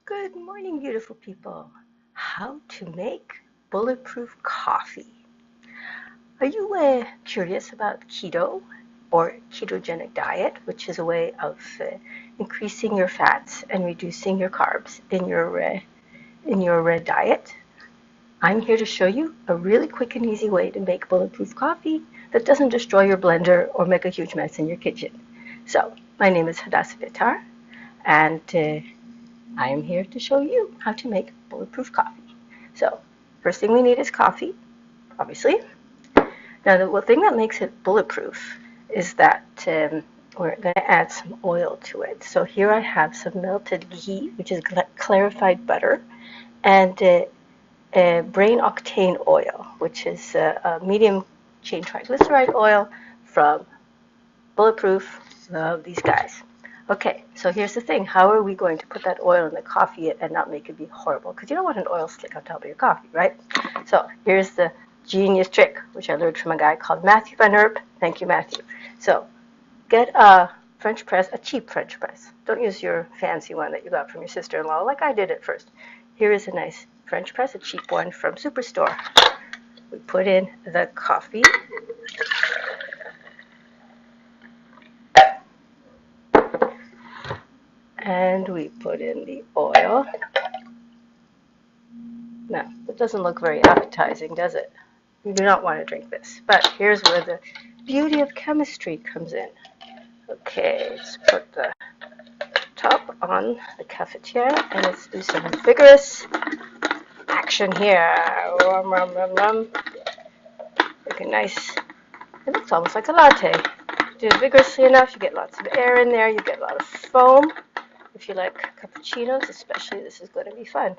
Good morning, beautiful people. How to make bulletproof coffee. Are you curious about keto or ketogenic diet, which is a way of increasing your fats and reducing your carbs in your diet? I'm here to show you a really quick and easy way to make bulletproof coffee that doesn't destroy your blender or make a huge mess in your kitchen. So, my name is Hadassah Vitar, and I am here to show you how to make bulletproof coffee. So, first thing we need is coffee, obviously. Now, the thing that makes it bulletproof is that we're going to add some oil to it. So here I have some melted ghee, which is clarified butter, and brain octane oil, which is a medium chain triglyceride oil from Bulletproof. Love these guys. Okay, so here's the thing. How are we going to put that oil in the coffee and not make it be horrible? Because you don't want an oil slick on top of your coffee, right? So here's the genius trick, which I learned from a guy called Matthew Van Herp. Thank you, Matthew. So get a French press, a cheap French press. Don't use your fancy one that you got from your sister-in-law like I did at first. Here is a nice French press, a cheap one from Superstore. We put in the coffee. And we put in the oil. Now, it doesn't look very appetizing, does it? You do not want to drink this. But here's where the beauty of chemistry comes in. Okay, let's put the top on the cafetiere and let's do some vigorous action here. Rum, rum, rum, rum. Looking nice. It looks almost like a latte. Do it vigorously enough, you get lots of air in there, you get a lot of foam. If you like cappuccinos, especially, this is going to be fun.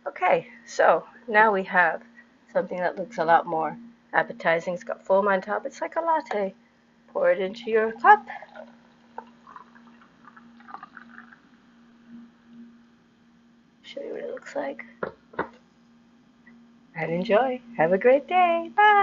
Okay, so now we have something that looks a lot more appetizing. It's got foam on top. It's like a latte. Pour it into your cup. Show you what it looks like. And enjoy. Have a great day. Bye.